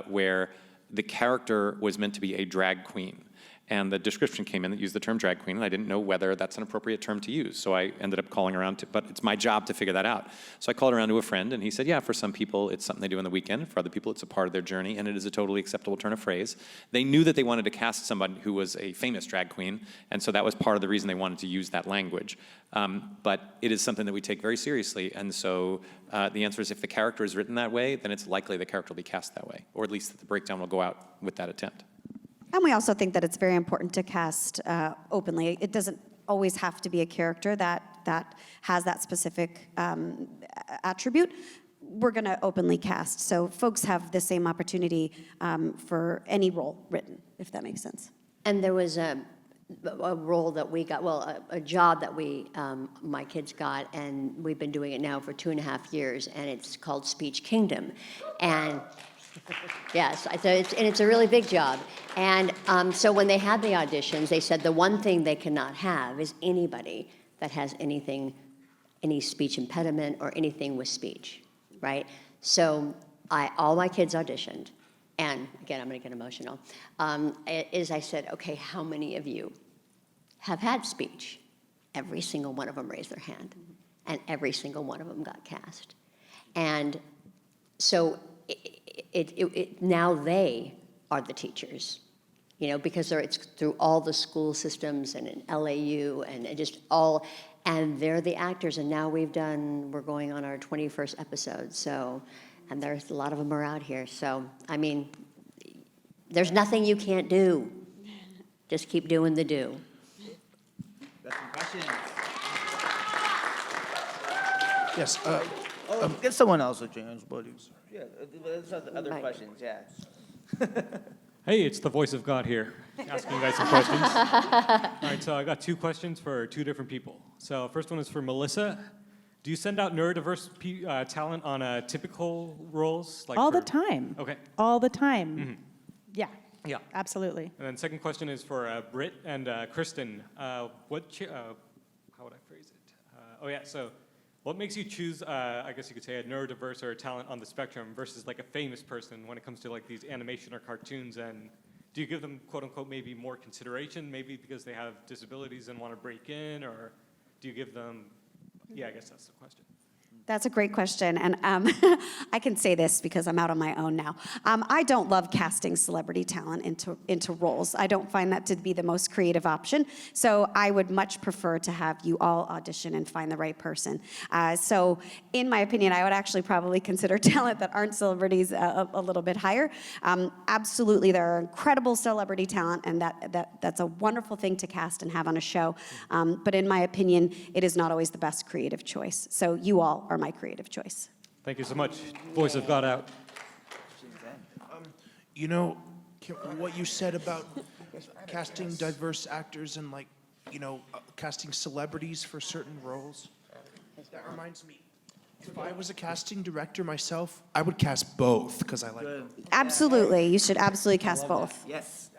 where the character was meant to be a drag queen. And the description came in that used the term drag queen, and I didn't know whether that's an appropriate term to use. So I ended up calling around, but it's my job to figure that out. So I called around to a friend, and he said, yeah, for some people, it's something they do on the weekend. For other people, it's a part of their journey, and it is a totally acceptable turn of phrase. They knew that they wanted to cast someone who was a famous drag queen, and so that was part of the reason they wanted to use that language. But it is something that we take very seriously, and so the answer is if the character is written that way, then it's likely the character will be cast that way, or at least that the breakdown will go out with that attempt. And we also think that it's very important to cast openly. It doesn't always have to be a character that has that specific attribute. We're going to openly cast. So folks have the same opportunity for any role written, if that makes sense. And there was a role that we got, well, a job that my kids got, and we've been doing it now for 2.5 years, and it's called Speech Kingdom. And yes, so it's a really big job. And so when they had the auditions, they said the one thing they cannot have is anybody that has any speech impediment or anything with speech, right? So all my kids auditioned, and again, I'm going to get emotional, I said, okay, how many of you have had speech? Every single one of them raised their hand, and every single one of them got cast. And so now they are the teachers, because it's through all the school systems and in LAU and just all, and they're the actors. And now we're going on our 21st episode. So, and there's a lot of them are out here. So, I mean, there's nothing you can't do. Just keep doing the do. Got some questions? Yes. Get someone else, James, buddy. Yeah, there's other questions, yeah. Hey, it's the voice of God here, asking you guys some questions. All right, so I got 2 questions for 2 different people. So first one is for Melissa. Do you send out neurodiverse talent on typical roles? All the time. Okay. All the time. Mm-hmm. Yeah, absolutely. And then second question is for Britt and Kristin. How would I phrase it? So what makes you choose, I guess you could say, a neurodiverse or a talent on the spectrum versus like a famous person when it comes to like these animation or cartoons? And do you give them, quote unquote, maybe more consideration, maybe because they have disabilities and want to break in? Or do you give them, I guess that's the question. That's a great question, and I can say this because I'm out on my own now. I don't love casting celebrity talent into roles. I don't find that to be the most creative option, so I would much prefer to have you all audition and find the right person. So in my opinion, I would actually probably consider talent that aren't celebrities a little bit higher. Absolutely, there are incredible celebrity talent, and that's a wonderful thing to cast and have on a show, but in my opinion, it is not always the best creative choice. So you all are my creative choice. Thank you so much. Voice of God out. What you said about casting diverse actors and casting celebrities for certain roles, that reminds me, if I was a casting director myself, I would cast both because I like them. Absolutely, you should absolutely cast both. Yes.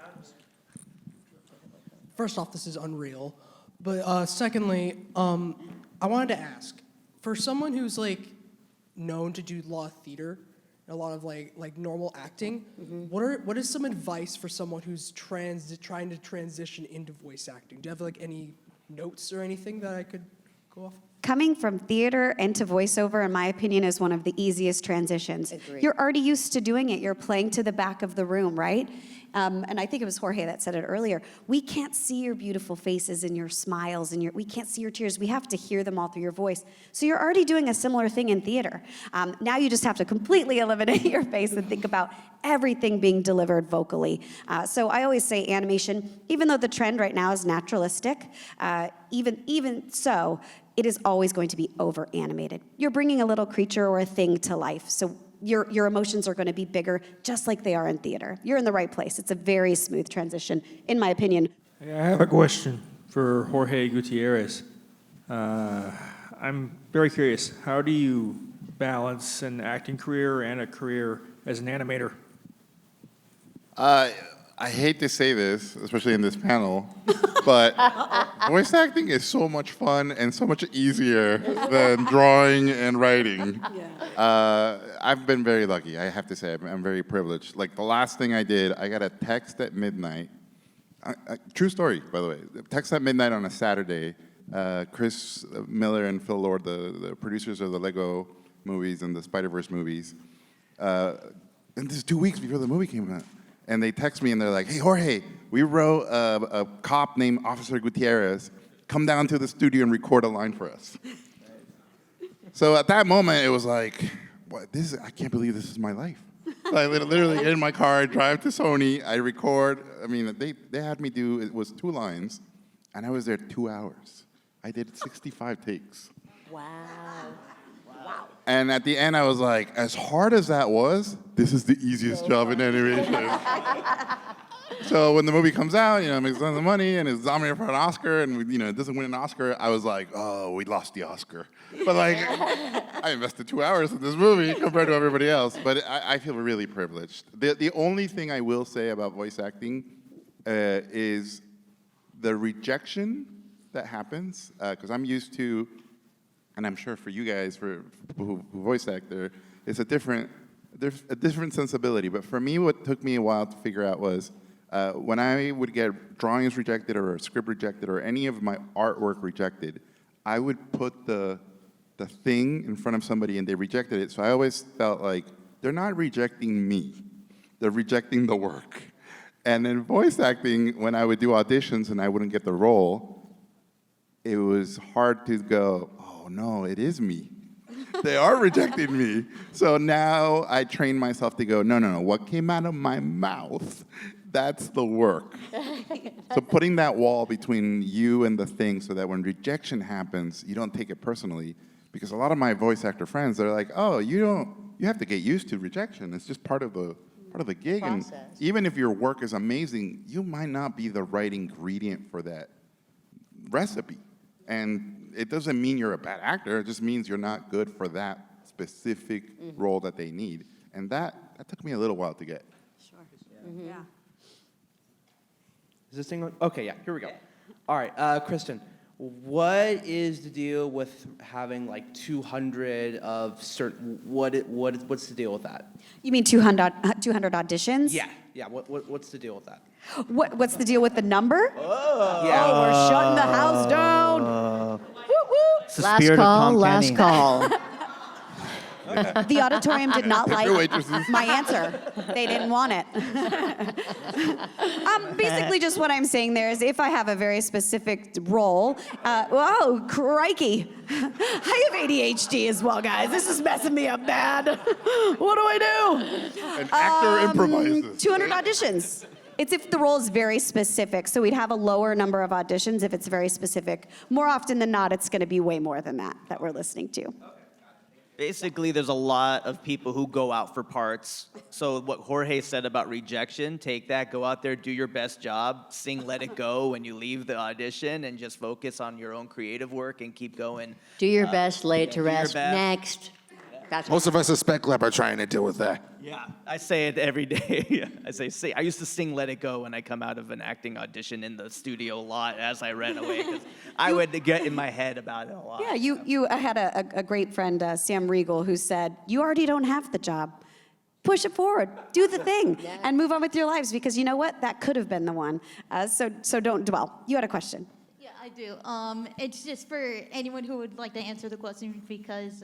First off, this is unreal. But secondly, I wanted to ask, for someone who's known to do a lot of theater, a lot of normal acting, what is some advice for someone who's trying to transition into voice acting? Do you have any notes or anything that I could go off? Coming from theater into voiceover, in my opinion, is one of the easiest transitions. Agreed. You're already used to doing it. You're playing to the back of the room, right? And I think it was Jorge that said it earlier. We can't see your beautiful faces and your smiles, and we can't see your tears. We have to hear them all through your voice. So you're already doing a similar thing in theater. Now you just have to completely eliminate your face and think about everything being delivered vocally. So I always say animation, even though the trend right now is naturalistic, even so, it is always going to be over-animated. You're bringing a little creature or a thing to life, so your emotions are going to be bigger, just like they are in theater. You're in the right place. It's a very smooth transition, in my opinion. I have a question for Jorge Gutierrez. I'm very curious. How do you balance an acting career and a career as an animator? I hate to say this, especially in this panel, but voice acting is so much fun and so much easier than drawing and writing. I've been very lucky, I have to say. I'm very privileged. Like the last thing I did, I got a text at midnight. True story, by the way. Text at midnight on a Saturday. Chris Miller and Phil Lord, the producers of the Lego movies and the Spider-Verse movies, and this is 2 weeks before the movie came out. And they text me and they're like, hey, Jorge, we wrote a cop named Officer Gutierrez. Come down to the studio and record a line for us. So at that moment, it was like, what, I can't believe this is my life. So I literally get in my car, I drive to Sony, I record. I mean, they had me do, it was 2 lines, and I was there 2 hours. I did 65 takes. Wow. And at the end, I was like, as hard as that was, this is the easiest job in animation. So when the movie comes out, it makes tons of money, and it's nominated for an Oscar, and it doesn't win an Oscar, I was like, oh, we lost the Oscar. But I invested 2 hours in this movie compared to everybody else. But I feel really privileged. The only thing I will say about voice acting is the rejection that happens, because I'm used to, and I'm sure for you guys, for people who voice act, there's a different sensibility. But for me, what took me a while to figure out was when I would get drawings rejected or a script rejected or any of my artwork rejected, I would put the thing in front of somebody and they rejected it. So I always felt like they're not rejecting me, they're rejecting the work. And in voice acting, when I would do auditions and I wouldn't get the role, it was hard to go, oh no, it is me. They are rejecting me. So now I train myself to go, no, what came out of my mouth, that's the work. So putting that wall between you and the thing so that when rejection happens, you don't take it personally. Because a lot of my voice actor friends, they're like, oh, you have to get used to rejection. It's just part of the gig. Process. And even if your work is amazing, you might not be the right ingredient for that recipe. And it doesn't mean you're a bad actor, it just means you're not good for that specific role that they need. And that took me a little while to get. Sure. Yeah. Is this thing on? Okay, yeah, here we go. All right, Kristin, what is the deal with having like 200 of certain, what's the deal with that? You mean 200 auditions? Yeah, what's the deal with that? What's the deal with the number? Yeah. Oh, we're shutting the house down. Woo, woo. It's the Last spirit call, of Tom last Kenny. call. The auditorium did not like waitresses. my answer. They didn't want it. Basically, just what I'm saying there is if I have a very specific role, whoa, crikey. I have ADHD as well, guys. This is messing me up bad. What do I do? An actor improvises. 200 auditions. It's if the role is very specific. So we'd have a lower number of auditions if it's very specific. More often than not, it's going to be way more than that we're listening to. Basically, there's a lot of people who go out for parts. So what Jorge said about rejection, take that, go out there, do your best job, sing Let It Go when you leave the audition, and just focus on your own creative work and keep going. Do your best, lay it to do your rest. best. Next. That's Most of us at Spec Lab are trying to deal with that. Yeah, I say it every day. I used to sing Let It Go when I come out of an acting audition in the studio a lot as I ran away, because I would get in my head about it a lot. Yeah, I had a great friend, Sam Riegel, who said, you already don't have the job. Push it forward, do the thing, and move on with your lives, because you know what? That could have been the one. So don't dwell. You had a question. Yeah, I do. It's just for anyone who would like to answer the question, because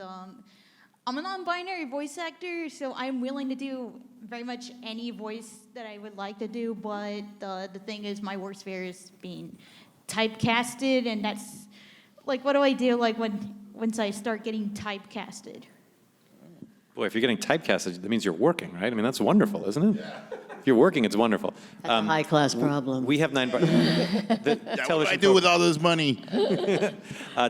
I'm a non-binary voice actor, so I'm willing to do very much any voice that I would like to do, but the thing is, my worst fear is being typecasted, and that's, like, what do I do, like, once I start getting typecasted? Boy, if you're getting typecasted, that means you're working, right? I mean, that's wonderful, isn't it? If you're working, it's wonderful. That's a high-class problem. We have What do I do with all this money?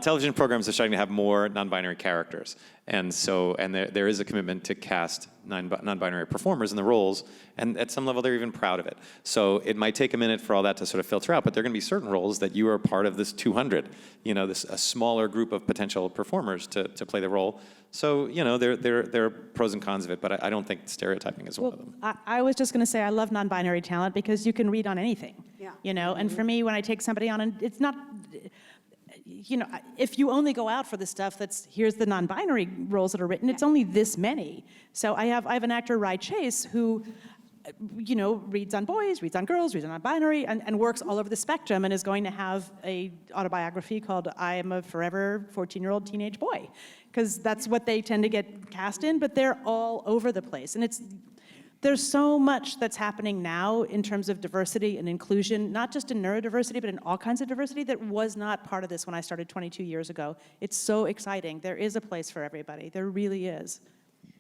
television programs are starting to have more non-binary characters. And there is a commitment to cast non-binary performers in the roles, and at some level they're even proud of it. So it might take a minute for all that to sort of filter out, but there are going to be certain roles that you are part of this 200, a smaller group of potential performers to play the role. So, there are pros and cons of it, but I don't think stereotyping is one of them. I was just going to say I love non-binary talent because you can read on anything. Yeah. And for me, when I take somebody on, and it's not, if you only go out for the stuff here's the non-binary roles that are written, it's only this many. So I have an actor, Rye Chase, who, reads on boys, reads on girls, reads on non-binary, and works all over the spectrum, and is going to have a autobiography called I Am a Forever 14-Year-Old Teenage Boy, because that's what they tend to get cast in, but they're all over the place. And there's so much that's happening now in terms of diversity and inclusion, not just in neurodiversity, but in all kinds of diversity that was not part of this when I started 22 years ago. It's so exciting. There is a place for everybody. There really is.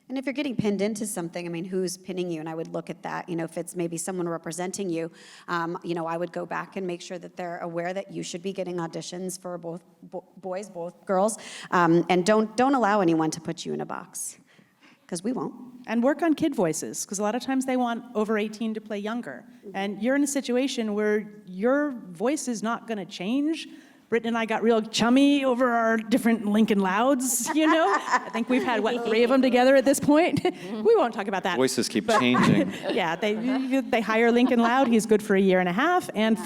And if you're getting pinned into something, who's pinning you? And I would look at that, if it's maybe someone representing you, I would go back and make sure that they're aware that you should be getting auditions for both boys, both girls, and don't allow anyone to put you in a box, because we won't. And work on kid voices, because a lot of times they want over 18 to play younger. And you're in a situation where your voice is not going to change. Britton and I got real chummy over our different Lincoln Louds, I think we've had, 3 of them together at this point? We won't talk about that. Voices keep changing. Yeah, they hire Lincoln Loud. He's good for a year and a half, and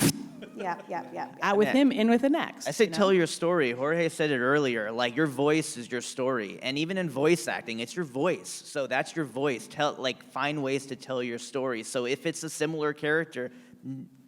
Yeah. out with him, in with the next. I say tell your story. Jorge said it earlier, your voice is your story. And even in voice acting, it's your voice. So that's your voice. Find ways to tell your story. So if it's a similar character,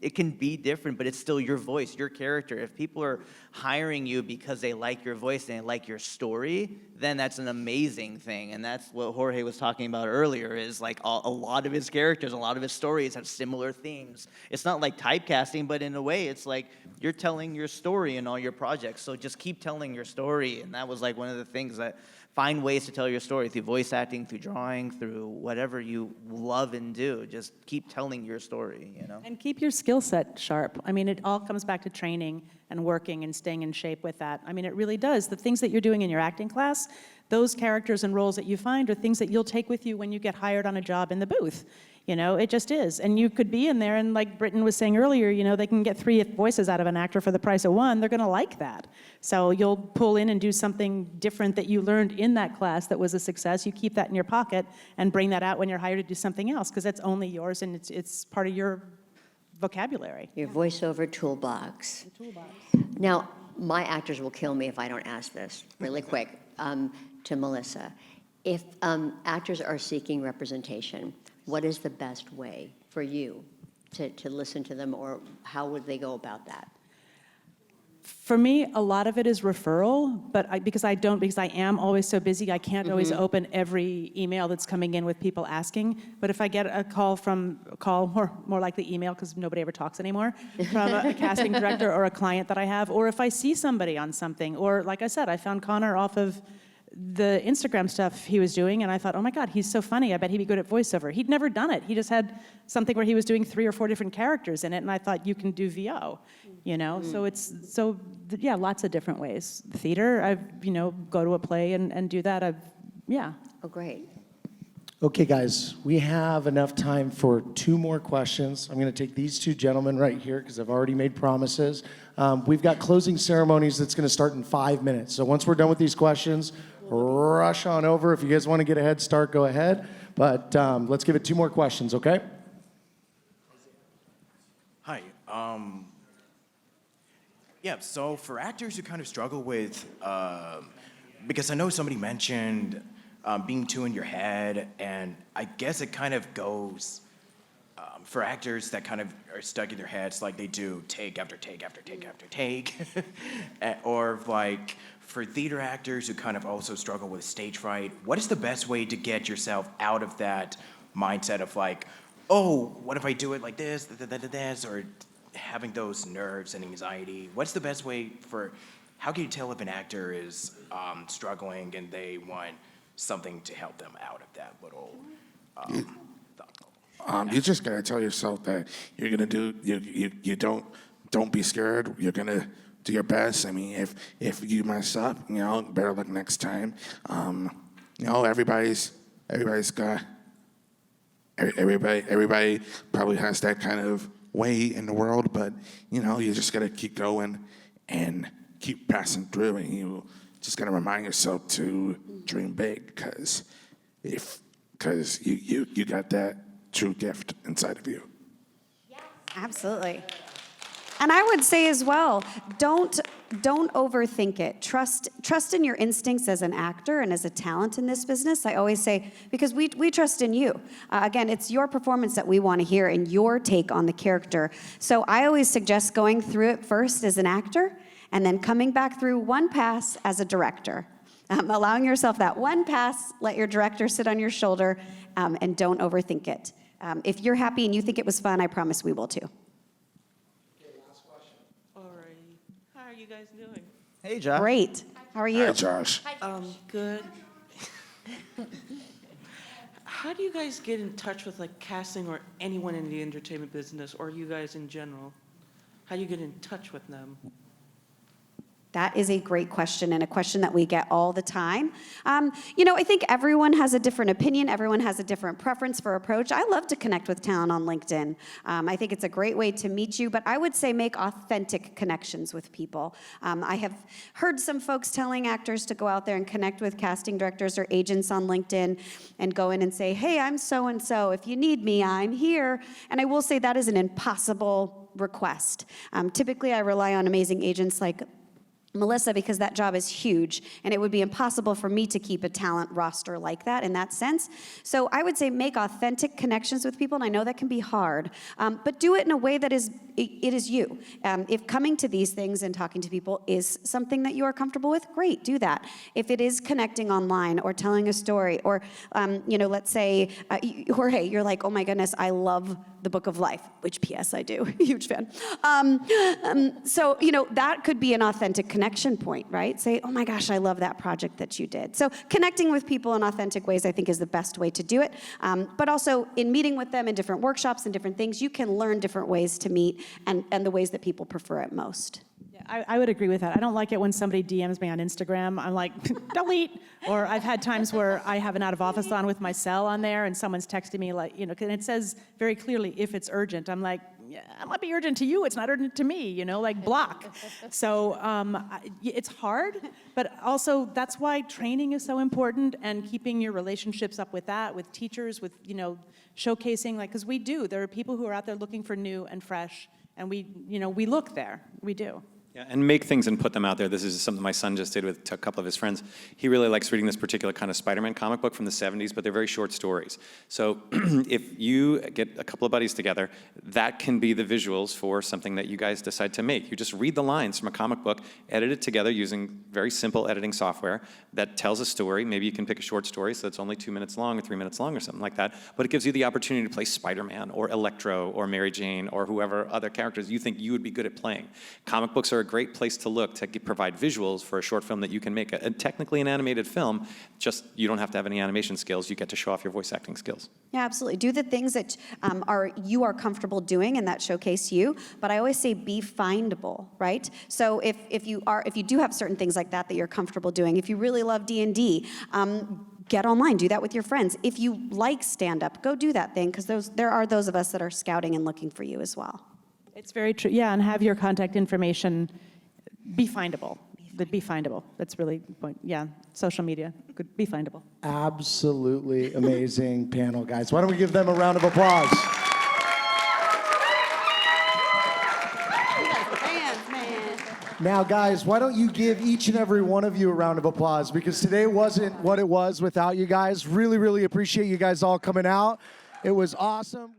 it can be different, but it's still your voice, your character. If people are hiring you because they like your voice and they like your story, then that's an amazing thing. And that's what Jorge was talking about earlier, is a lot of his characters, a lot of his stories have similar themes. It's not like typecasting, but in a way, it's like you're telling your story in all your projects. So just keep telling your story. And that was one of the things that find ways to tell your story through voice acting, through drawing, through whatever you love and do. Just keep telling your story, And keep your skill set sharp. It all comes back to training and working and staying in shape with that. It really does. The things that you're doing in your acting class, those characters and roles that you find are things that you'll take with you when you get hired on a job in the booth. It just is. And you could be in there, and like Britton was saying earlier, they can get 3 voices out of an actor for the price of 1. They're going to like that. So you'll pull in and do something different that you learned in that class that was a success. You keep that in your pocket and bring that out when you're hired to do something else, because that's only yours and it's part of your vocabulary. Your voiceover toolbox. Now, my actors will kill me if I don't ask this really quick to Melissa. If actors are seeking representation, what is the best way for you to listen to them, or how would they go about that? For me, a lot of it is referral, but because I am always so busy, I can't always open every email that's coming in with people asking. But if I get a call, more likely email, because nobody ever talks anymore, from a casting director or a client that I have, or if I see somebody on something, or like I said, I found Connor off of the Instagram stuff he was doing, and I thought, oh my God, he's so funny. I bet he'd be good at voiceover. He'd never done it. He just had something where he was doing 3 or 4 different characters in it, and I thought, you can do VO, So lots of different ways. Theater, go to a play and do that. Oh, great. Okay, guys, we have enough time for 2 more questions. I'm going to take these 2 gentlemen right here because I've already made promises. We've got closing ceremonies that's going to start in 5 minutes. So once we're done with these questions, rush on over. If you guys want to get a head start, go ahead. But let's give it 2 more questions, okay? Hi. So for actors who kind of struggle with, because I know somebody mentioned being too in your head, and I guess it kind of goes for actors that kind of are stuck in their heads, like they do take after take after take after take, or for theater actors who kind of also struggle with stage fright, what is the best way to get yourself out of that mindset of oh, what if I do it like this, or having those nerves and anxiety? What's the best way how can you tell if an actor is struggling and they want something to help them out of that little you just gotta tell yourself that you're gonna do. You don't be scared. You're gonna do your best. I mean, if you mess up, you know, better luck next time. You know, everybody's got everybody probably has that kind of way in the world, but you know, you just gotta keep going and keep passing through, and you just gotta remind yourself to dream big, because you got that true gift inside of you. Absolutely. And I would say as well, don't overthink it. Trust in your instincts as an actor and as a talent in this business. I always say, because we trust in you. Again, it's your performance that we want to hear and your take on the character. So I always suggest going through it first as an actor and then coming back through one pass as a director. Allowing yourself that one pass, let your director sit on your shoulder, and don't overthink it. If you're happy and you think it was fun, I promise we will too. How are you guys doing? Hey, Josh. Great. How are you? Hi, Josh. Good. How do you guys get in touch with like casting or anyone in the entertainment business, or you guys in general? How do you get in touch with them? That is a great question, and a question that we get all the time. You know, I think everyone has a different opinion. Everyone has a different preference for approach. I love to connect with talent on LinkedIn. I think it's a great way to meet you, but I would say make authentic connections with people. I have heard some folks telling actors to go out there and connect with casting directors or agents on LinkedIn and go in and say, hey, I'm so-and-so. If you need me, I'm here. And I will say that is an impossible request. Typically, I rely on amazing agents like Melissa, because that job is huge, and it would be impossible for me to keep a talent roster like that in that sense. So I would say make authentic connections with people, and I know that can be hard, but do it in a way that is you. If coming to these things and talking to people is something that you are comfortable with, great, do that. If it is connecting online or telling a story, or you know, let's say, Jorge, you're like, oh my goodness, I love the Book of Life, which P.S. I do, huge fan. So, you know, that could be an authentic connection point, right? Say, oh my gosh, I love that project that you did. So connecting with people in authentic ways, I think, is the best way to do it. But also in meeting with them in different workshops and different things, you can learn different ways to meet and the ways that people prefer it most. I would agree with that. I don't like it when somebody DMs me on Instagram. I'm like, delete. Or I've had times where I have an out of office on with my cell on there, and someone's texting me like, you know, and it says very clearly if it's urgent. I'm like, yeah, it might be urgent to you. It's not urgent to me, you know, like block. So it's hard, but also that's why training is so important, and keeping your relationships up with that, with teachers, with, you know, showcasing, like, because there are people who are out there looking for new and fresh, and we look there. We do. Yeah, and make things and put them out there. This is something my son just did with a couple of his friends. He really likes reading this particular kind of Spider-Man comic book from the 70s, but they're very short stories. So if you get a couple of buddies together, that can be the visuals for something that you guys decide to make. You just read the lines from a comic book, edit it together using very simple editing software that tells a story. Maybe you can pick a short story so it's only 2 minutes long or 3 minutes long or something like that, but it gives you the opportunity to play Spider-Man or Electro or Mary Jane or whoever other characters you think you would be good at playing. Comic books are a great place to look to provide visuals for a short film that you can make. Technically an animated film, just you don't have to have any animation skills. You get to show off your voice acting skills. Yeah, absolutely. Do the things that you are comfortable doing and that showcase you. But I always say be findable, right? So if you do have certain things like that you're comfortable doing, if you really love D&D, get online, do that with your friends. If you like stand-up, go do that thing, because there are those of us that are scouting and looking for you as well. It's very true. Yeah, and have your contact information be findable. Be findable. That's really the point. Yeah, social media. Good. Be findable. Absolutely amazing panel, guys. Why don't we give them a round of applause? Now, guys, why don't you give each and every one of you a round of applause, because today wasn't what it was without you guys. Really, really appreciate you guys all coming out. It was awesome.